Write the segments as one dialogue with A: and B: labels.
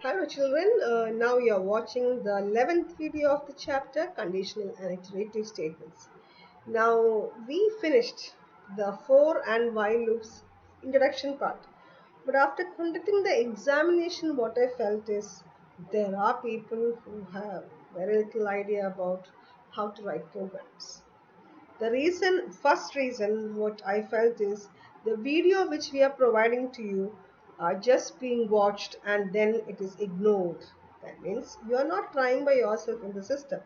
A: Hello children, now you are watching the 11th video of the chapter Conditional and Iterative Statements. Now we finished the for and while loops introduction part. But after conducting the examination, what I felt is there are people who have very little idea about how to write programs. First reason, what I felt is the video which we are providing to you are just being watched and then it is ignored. That means you are not trying by yourself in the system.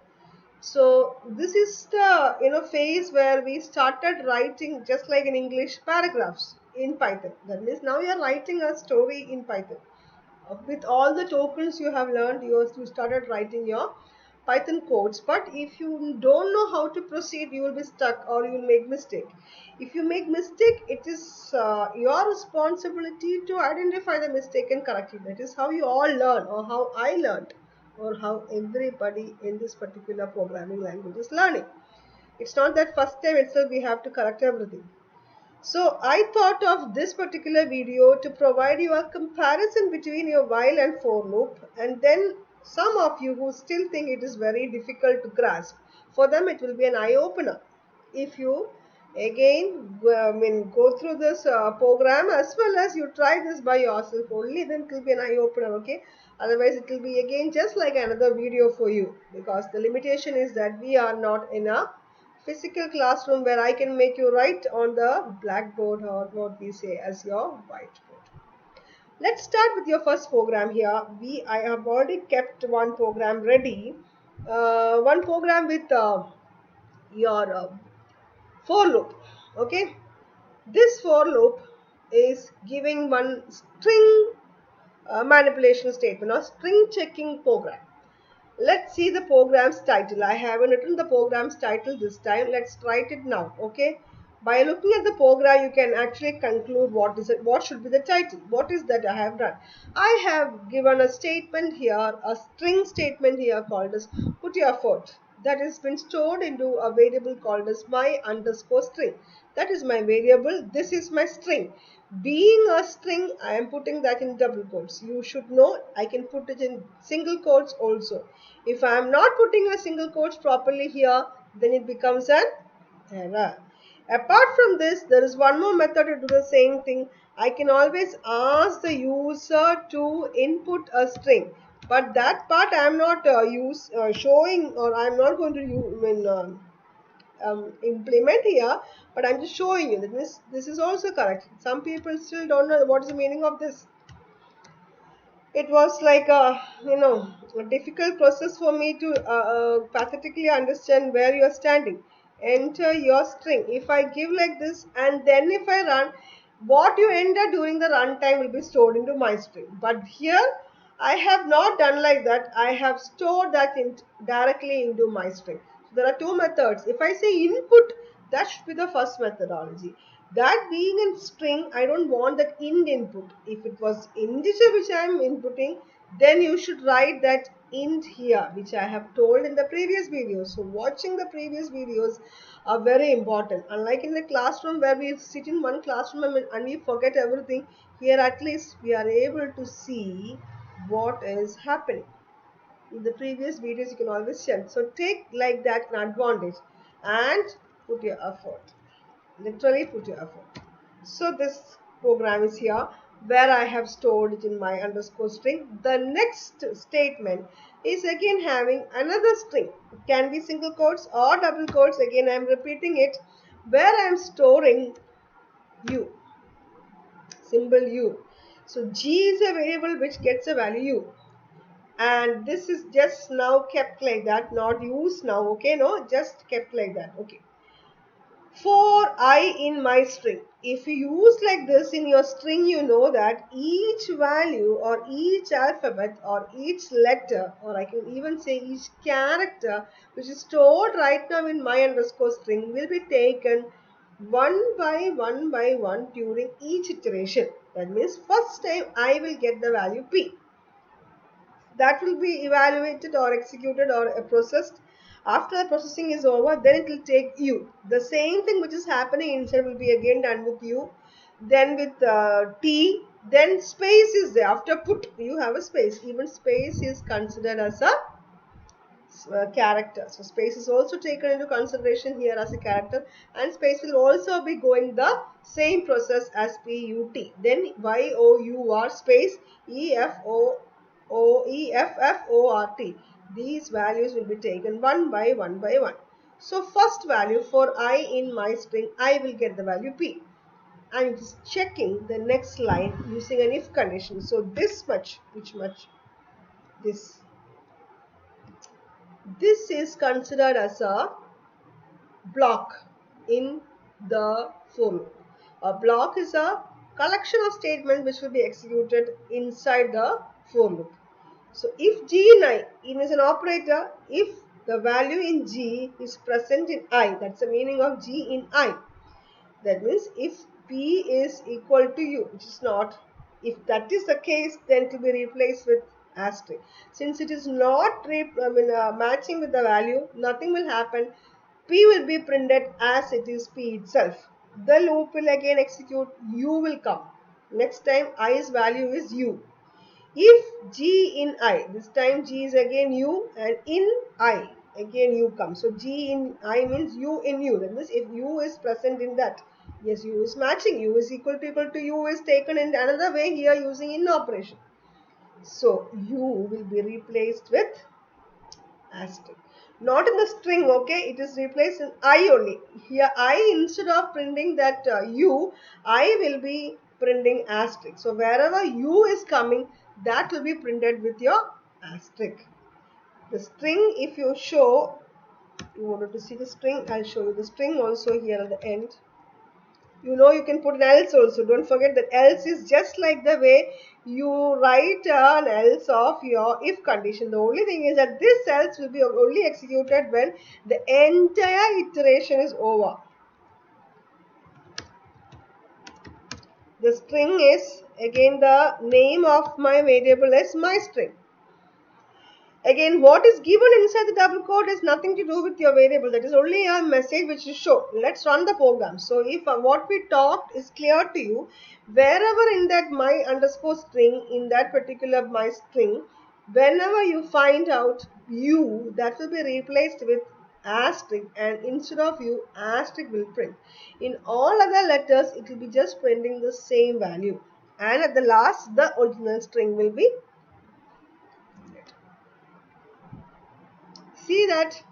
A: So this is the phase where we started writing just like in English paragraphs in Python. That means now you are writing a story in Python. With all the tokens you have learned, you started writing your Python codes. But if you don't know how to proceed, you will be stuck or you will make mistake. If you make mistake, it is your responsibility to identify the mistake and correct it. That is how you all learn, or how I learned, or how everybody in this particular programming language is learning. It's not that first time itself we have to correct everything. So I thought of this particular video to provide you a comparison between your while and for loop, and then some of you who still think it is very difficult to grasp, for them it will be an eye-opener. If you again go through this program as well as you try this by yourself only, then it will be an eye-opener, okay? Otherwise it will be again just like another video for you, because the limitation is that we are not in a physical classroom where I can make you write on the blackboard, or what we say as your whiteboard. Let's start with your first program here. I have already kept one program ready. One program with your for loop. Okay. This for loop is giving one string manipulation statement or string checking program. Let's see the program's title. I haven't written the program's title this time. Let's write it now. Okay. By looking at the program, you can actually conclude what should be the title. What is that I have done? I have given a statement here, a string statement here called as put your effort. That has been stored into a variable called as my underscore string. That is my variable. This is my string. Being a string, I am putting that in double quotes. You should know I can put it in single quotes also. If I am not putting a single quotes properly here, then it becomes an error. Apart from this, there is one more method to do the same thing. I can always ask the user to input a string, but that part I am not showing, or I am not going to implement here, but I'm just showing you that this is also correct. Some people still don't know what is the meaning of this. It was like a difficult process for me to pathetically understand where you are standing. Enter your string. If I give like this and then if I run, what you enter during the runtime will be stored into my string. But here I have not done like that. I have stored that directly into my string. So there are two methods. If I say input, that should be the first methodology. That being in string, I don't want that int input. If it was integer which I am inputting, then you should write that int here, which I have told in the previous videos. So watching the previous videos are very important. Unlike in the classroom where we sit in one classroom and we forget everything, here at least we are able to see what is happening. In the previous videos you can always check. So take like that an advantage and put your effort. Literally put your effort. So this program is here where I have stored it in my underscore string. The next statement is again having another string. It can be single quotes or double quotes. Again I am repeating it, where I am storing u, symbol u. So g is a variable which gets a value u, and this is just now kept like that, not used now. Okay, no, just kept like that. Okay. For I in my string. If you use like this in your string, you know that each value or each alphabet or each letter, or I can even say each character which is stored right now in my underscore string will be taken one by one during each iteration. That means first time I will get the value P. That will be evaluated or executed or processed. After the processing is over, then it will take u. The same thing which is happening inside will be again done with u, then with t, then space is there. After put, you have a space. Even space is considered as a character. So space is also taken into consideration here as a character, and space will also be going the same process as PUT. Then YOUR space EFFORT. These values will be taken one by one by one. So first value for I in my string, I will get the value P. And it is checking the next line using an if condition. So this much, which much? This is considered as a block in the for loop. A block is a collection of statements which will be executed inside the for loop. So if G in I, in is an operator, if the value in G is present in I, that's the meaning of G in I. That means if P is equal to U, which is not, if that is the case, then it will be replaced with asterisk. Since it is not matching with the value, nothing will happen. P will be printed as it is P itself. The loop will again execute, U will come. Next time I's value is U. If G in I, this time G is again U, and in I, again U comes. So G in I means U in U. That means if U is present in that, yes, U is matching. U is equal to U is taken in another way here using in operation. So U will be replaced with asterisk. Not in the string, okay? It is replaced in I only. Here I, instead of printing that U, I will be printing asterisk. So wherever U is coming, that will be printed with your asterisk. The string, if you show, you wanted to see the string, I'll show you the string also here at the end. You know, you can put an else also. Don't forget that else is just like the way you write an else of your if condition. The only thing is that this else will be only executed when the entire iteration is over. The string is, again, the name of my variable is my string. Again, what is given inside the double quote has nothing to do with your variable. That is only a message which is shown. Let's run the program. So if what we talked is clear to you, wherever in that my underscore string, in that particular my string, whenever you find out U, that will be replaced with asterisk, and instead of U, asterisk will print. In all other letters, it will be just printing the same value. And at the last, the original string will be. See that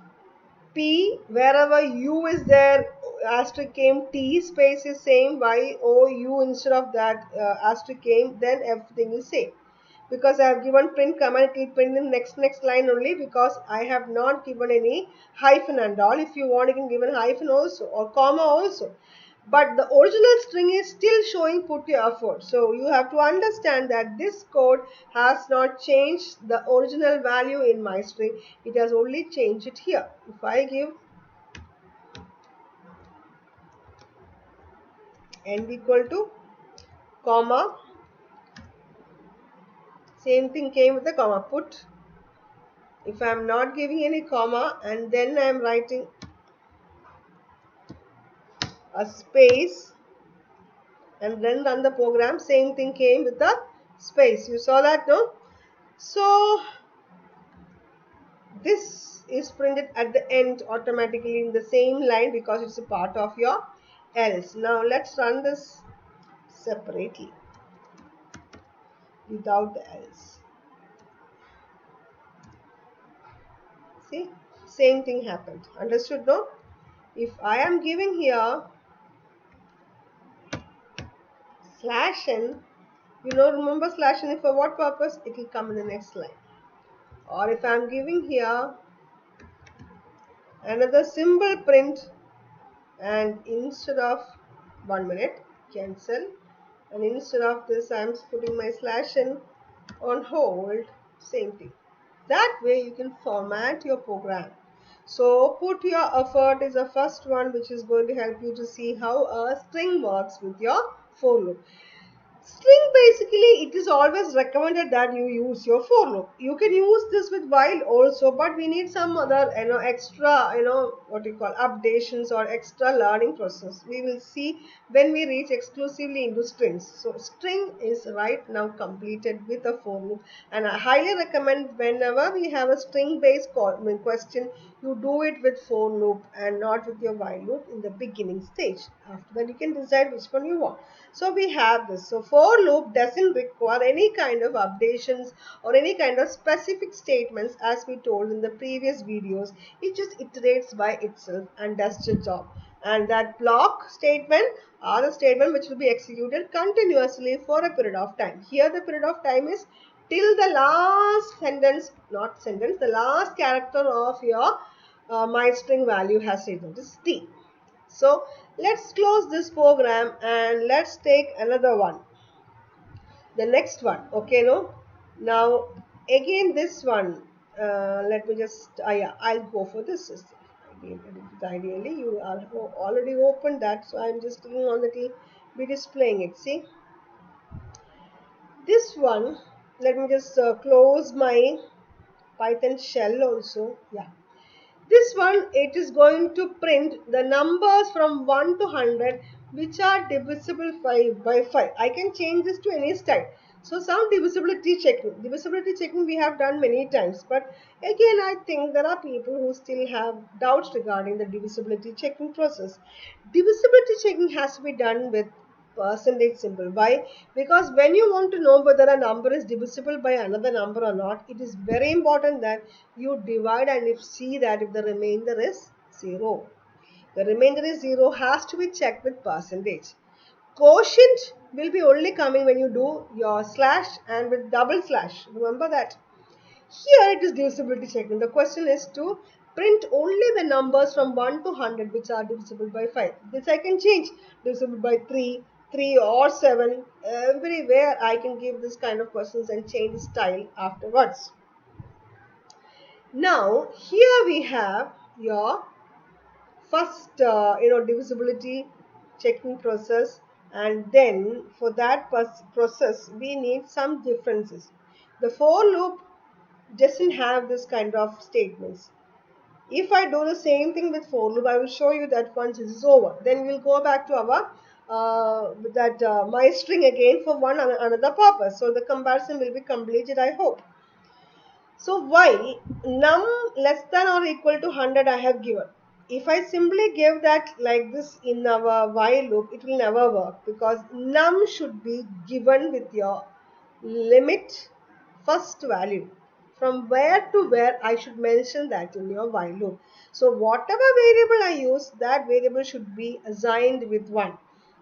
A: P, wherever U is there, asterisk came, T space is same, Y, O, U instead of that asterisk came, then everything is same. Because I have given print command, it will print in next line only, because I have not given any hyphen and all. If you want, you can give a hyphen also or comma also. But the original string is still showing put your effort. So you have to understand that this code has not changed the original value in my string. It has only changed it here. If I give end equal to comma, same thing came with the comma, put. If I am not giving any comma and then I am writing a space and then run the program, same thing came with the space. You saw that, no? So this is printed at the end automatically in the same line because it's a part of your else. Now let's run this separately without the else. See, same thing happened. Understood, no? If I am giving here /n, you know, remember /n for what purpose? It will come in the next line. Or if I am giving here another symbol print, and instead of 1 minute, cancel, and instead of this I am putting my /n on hold, same thing. That way you can format your program. So put your effort is the first one which is going to help you to see how a string works with your for loop. String, basically, it is always recommended that you use your for loop. You can use this with while also, but we need some other extra what you call updations or extra learning process. We will see when we reach exclusively into strings. So string is right now completed with a for loop, and I highly recommend whenever we have a string based question, you do it with for loop and not with your while loop in the beginning stage. After that, you can decide which one you want. So we have this. So for loop doesn't require any kind of updations or any kind of specific statements, as we told in the previous videos. It just iterates by itself and does the job. And that block statement are the statement which will be executed continuously for a period of time. Here the period of time is till the last sentence, not sentence, the last character of your my string value has written. This is T. So let's close this program and let's take another one. The next one, okay, no? Now again this one, let me just, yeah, I'll go for this. Ideally, you are already opened that, so I'm just clicking on that, will be displaying it. See this one. Let me just close my Python shell also. Yeah. This one, it is going to print the numbers from 1 to 100 which are divisible by 5. I can change this to any style. So some divisibility checking. Divisibility checking we have done many times. But again, I think there are people who still have doubts regarding the divisibility checking process. Divisibility checking has to be done with percentage symbol. Why? Because when you want to know whether a number is divisible by another number or not, it is very important that you divide and if see that if the remainder is 0. The remainder is 0 has to be checked with percentage. Quotient will be only coming when you do your slash and with double slash. Remember that. Here it is divisibility checking. The question is to print only the numbers from 1 to 100 which are divisible by 5. This I can change. Divisible by 3, 3 or 7. Everywhere I can give this kind of questions and change the style afterwards. Now here we have your first divisibility checking process, and then for that process we need some differences. The for loop doesn't have this kind of statements. If I do the same thing with for loop, I will show you that once this is over, then we'll go back to our my string again for one another purpose. So the comparison will be completed, I hope. So while num less than or equal to 100 I have given. If I simply give that like this in our while loop, it will never work because num should be given with your limit first value. From where to where I should mention that in your while loop. So whatever variable I use, that variable should be assigned with 1.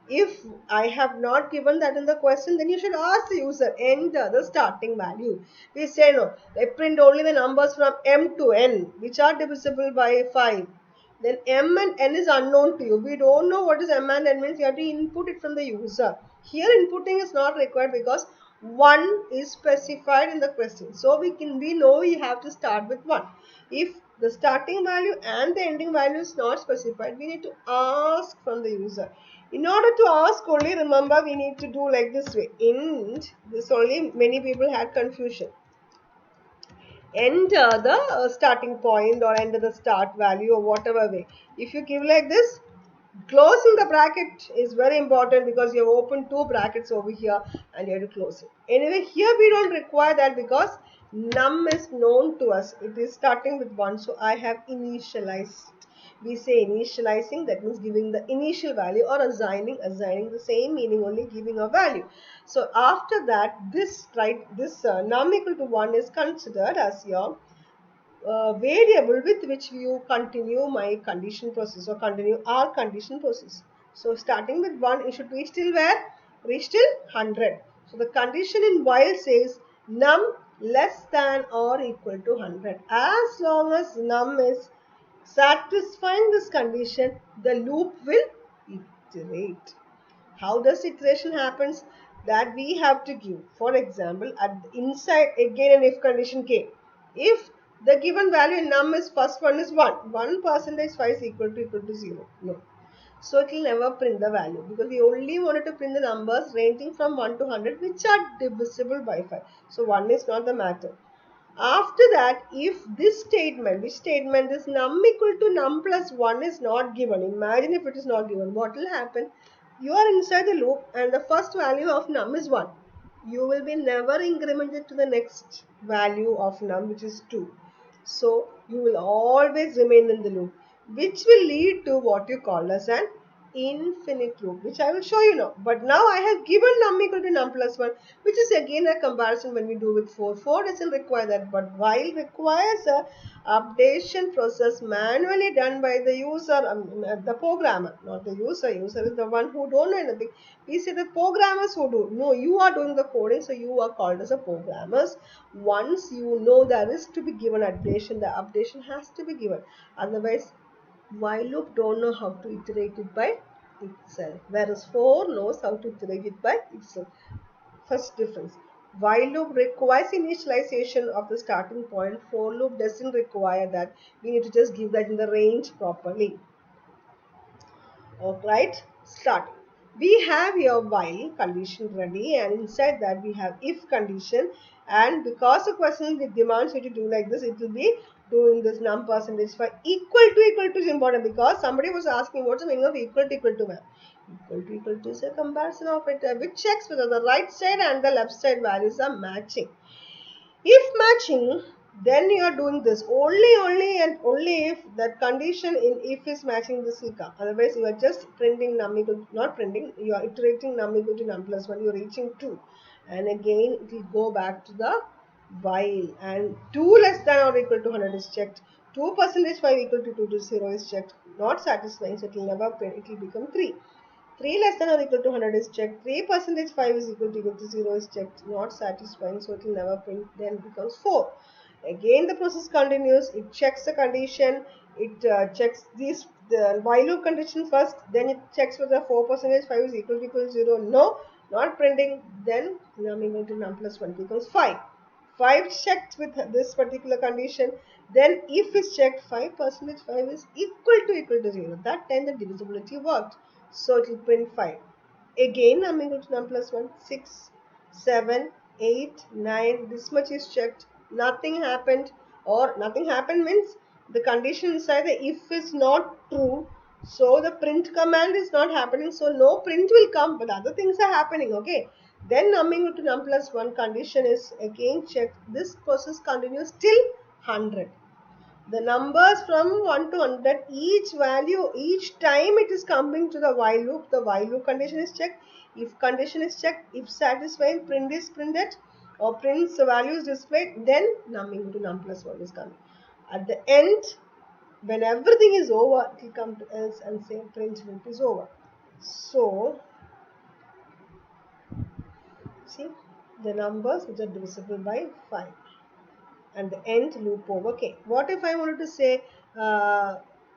A: If I have not given that in the question, then you should ask the user, enter the starting value. We say no, they print only the numbers from m to n, which are divisible by 5. Then m and n is unknown to you. We don't know what is m and n means. You have to input it from the user. Here inputting is not required because 1 is specified in the question. So we know we have to start with 1. If the starting value and the ending value is not specified, we need to ask from the user. In order to ask only, remember we need to do like this way. Int, this only many people had confusion. Enter the starting point or enter the start value or whatever way. If you give like this, closing the bracket is very important because you have opened 2 brackets over here and you have to close it. Anyway, here we don't require that because num is known to us. It is starting with 1, so I have initialized. We say initializing, that means giving the initial value, or assigning the same meaning, only giving a value. So after that, this num equal to 1 is considered as your variable with which you continue my condition process or continue our condition process. So starting with 1, it should reach till where? Reach till 100. So the condition in while says num less than or equal to 100. As long as num is satisfying this condition, the loop will iterate. How does iteration happens? That we have to give. For example, at inside again an if condition came. If the given value in num is first one is 1, 1 percentage 5 is equal to 0. No. So it will never print the value because we only wanted to print the numbers ranging from 1 to 100 which are divisible by 5. So 1 is not the matter. After that, if this statement, which statement, this num equal to num plus 1 is not given, imagine if it is not given, what will happen? You are inside the loop and the first value of num is 1. You will be never incremented to the next value of num, which is 2. So you will always remain in the loop, which will lead to what you call as an infinite loop, which I will show you now. But now I have given num equal to num plus 1, which is again a comparison when we do with 4. 4 doesn't require that, but while requires a updation process manually done by the user, the programmer, not the user. User is the one who don't know anything. We say the programmers who do. No, you are doing the coding, so you are called as a programmers. Once you know there is to be given updation, the updation has to be given. Otherwise, while loop don't know how to iterate it by itself, whereas for knows how to iterate it by itself. First difference. While loop requires initialization of the starting point, for loop doesn't require that. We need to just give that in the range properly. Alright, start. We have here while condition ready, and inside that we have if condition, and because the question demands you to do like this, it will be doing this num percentage for equal to is important, because somebody was asking what's the meaning of equal to ma'am. Equal to is a comparison operator which checks whether the right side and the left side values are matching. If matching, then you are doing this only and only if that condition in if is matching, this will come. Otherwise you are just printing num equal to, not printing, you are iterating num equal to num plus 1, you are reaching 2, and again it will go back to the while, and 2 less than or equal to 100 is checked, 2 percentage 5 equal to 2 to 0 is checked, not satisfying, so it will never print, it will become 3. 3 less than or equal to 100 is checked. 3 percentage 5 is equal to 0 is checked. Not satisfying, so it will never print. Then becomes 4. Again the process continues. It checks the condition. It checks the while loop condition first. Then it checks whether 4 percentage 5 is equal to 0. No, not printing. Then num equal to num plus 1 becomes 5. 5 checked with this particular condition. Then if is checked, 5 percentage 5 is equal to 0. That time the divisibility worked. So it will print 5. Again num equal to num plus 1, 6, 7, 8, 9. This much is checked. Nothing happened, or nothing happened means the condition inside the if is not true. So the print command is not happening. So no print will come, but other things are happening. Okay. Then num equal to num plus 1 condition is again checked. This process continues till 100. The numbers from 1 to 100, each value, each time it is coming to the while loop condition is checked. If condition is checked, if satisfying, print is printed, or prints the value is displayed, then num into num plus 1 is coming. At the end, when everything is over, it will come to else and say print loop is over. So, see the numbers which are divisible by 5. And the end loop over. Okay, what if I wanted to say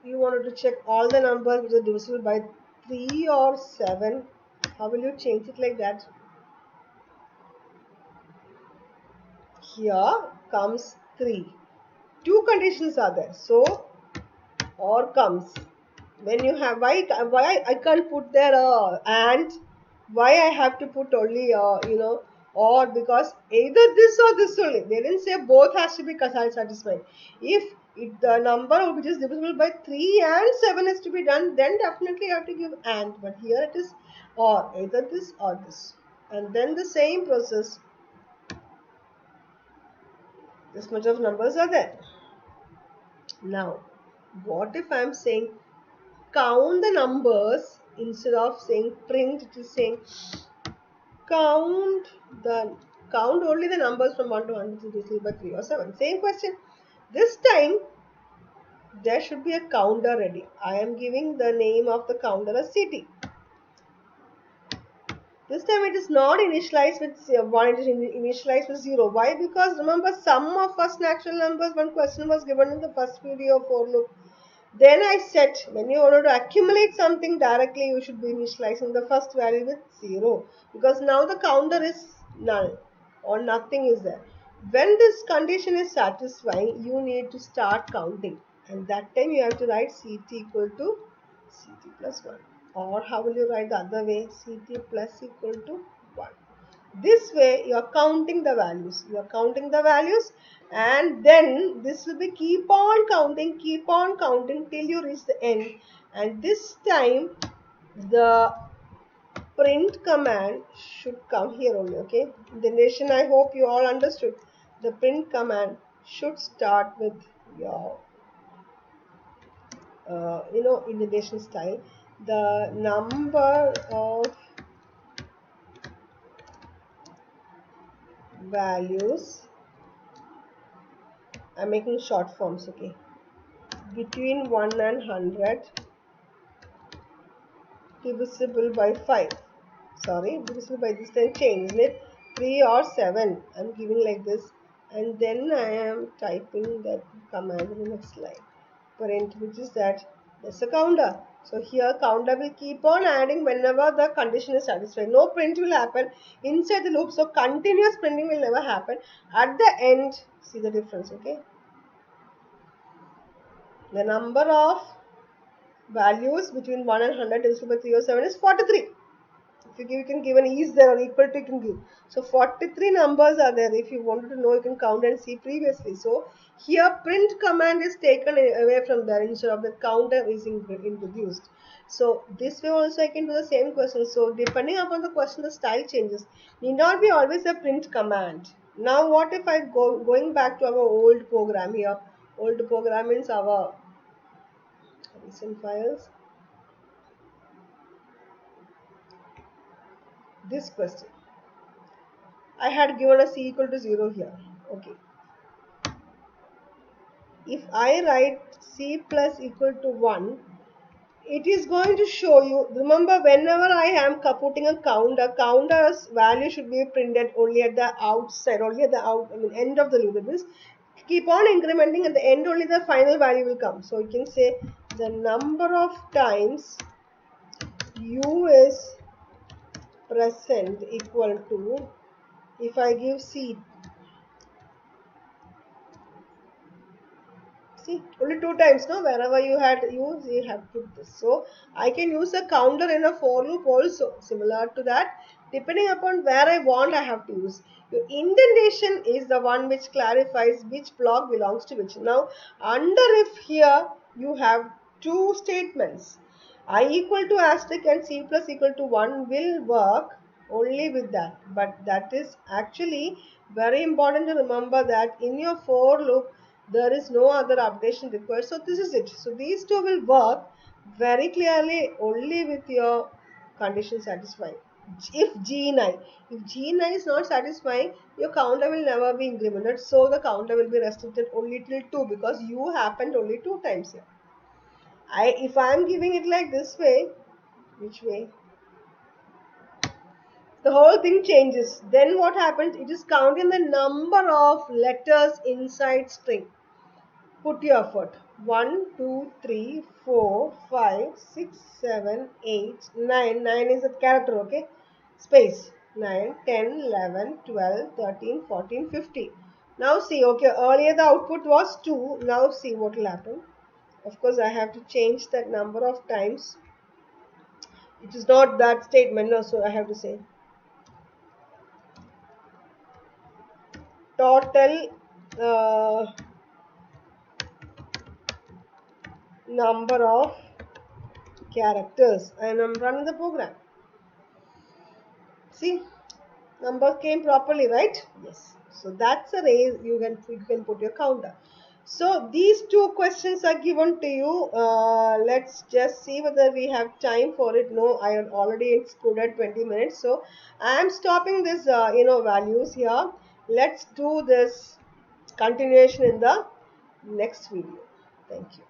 A: you wanted to check all the numbers which are divisible by 3 or 7? How will you change it like that? Here comes 3. Two conditions are there. So or comes. When you have why I can't put there and why I have to put only or, because either this or this only. They didn't say both has to be satisfied. If the number which is divisible by 3 and 7 is to be done, then definitely you have to give and. But here it is or, either this or this. And then the same process. This much of numbers are there. Now, what if I am saying count the numbers instead of saying print? It is saying count only the numbers from 1 to 100 divisible by 3 or 7. Same question. This time there should be a counter ready. I am giving the name of the counter as CT. This time it is not initialized with 1, it is initialized with 0. Why? Because remember, sum of first natural numbers, one question was given in the first video for loop. Then I said, when you want to accumulate something directly, you should be initializing the first value with 0. Because now the counter is null or nothing is there. When this condition is satisfying, you need to start counting. And that time you have to write CT equal to Ct plus 1. Or how will you write the other way? Ct plus equal to 1. This way you are counting the values. You are counting the values, and then this will be keep on counting till you reach the end. And this time the print command should come here only. Okay, the nation, I hope you all understood. The print command should start with your indentation style. The number of values, I'm making short forms, okay, between 1 and 100 divisible by 5. Sorry, divisible by this time change, isn't it? 3 or 7. I'm giving like this, and then I am typing that command in the next line. Print, which is that's a counter. So here counter will keep on adding whenever the condition is satisfied. No print will happen inside the loop, so continuous printing will never happen. At the end, see the difference, okay? The number of values between 1 and 100 divisible by 307 is 43. If you can give an is there or equal to, you can give. So 43 numbers are there. If you wanted to know, you can count and see previously. So here print command is taken away from there, instead of the counter is introduced. So this way also I can do the same question. So depending upon the question, the style changes. Need not be always a print command. Now what if I going back to our old program here? Old program means our recent files. This question, I had given a c equal to 0 here. Okay. If I write c plus equal to 1, it is going to show you, remember whenever I am putting a counter's value should be printed only at the outside, only at the end of the loop. That means keep on incrementing, at the end only the final value will come. So you can say the number of times u is present equal to, if I give c, see only 2 times, no, wherever you had used you have put this. So I can use a counter in a for loop also, similar to that. Depending upon where I want, I have to use. Your indentation is the one which clarifies which block belongs to which. Now under if here you have two statements, I equal to asterisk and c plus equal to 1 will work only with that, but that is actually very important to remember that in your for loop there is no other updation required. So this is it. So these two will work very clearly only with your condition satisfied. If G9, if G9 is not satisfying, your counter will never be incremented. So the counter will be restricted only till 2, because U happened only 2 times here. If I am giving it like this way, which way? The whole thing changes. Then what happens? It is counting the number of letters inside string. Put your effort. 1, 2, 3, 4, 5, 6, 7, 8, 9. 9 is a character, okay? Space. 9, 10, 11, 12, 13, 14, 15. Now see, okay, earlier the output was 2. Now see what will happen. Of course, I have to change that number of times. It is not that statement, no, so I have to say total number of characters, and I'm running the program. See, number came properly, right? Yes. So that's a way you can put your counter. So these two questions are given to you. Let's just see whether we have time for it. No, I have already excluded 20 minutes. So I am stopping this, values here. Let's do this continuation in the next video. Thank you.